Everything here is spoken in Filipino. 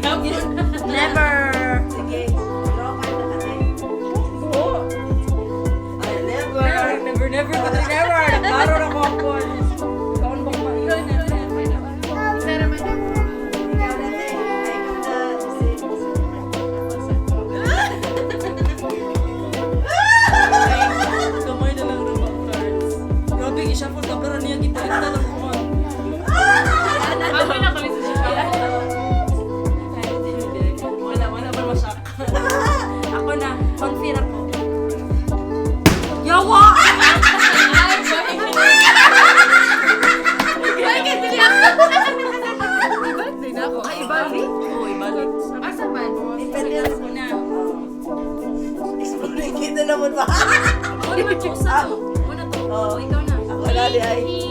Never. Sige. Draw card na kasi. Oh. Ay, never. Never. Naglaro na ko ako. Kaon bang Ikaw mailan na, te. Ay, ikaw na. Kamay na lang ng cards. Grabe, i-shuffle ka pero niya kita na lang ko. Ako na kami sa siya. Wala pa masak. Ako na, confident ako. Yawa! Bakit hindi ako? Ibalik na ako. Ay, ibalik? Oo, ibalik. Asa ba? Depende yan. Ako na. Exploding kita naman ba? Ako naman choose ako. Una to. Oo. Ikaw na. Ako na di ay.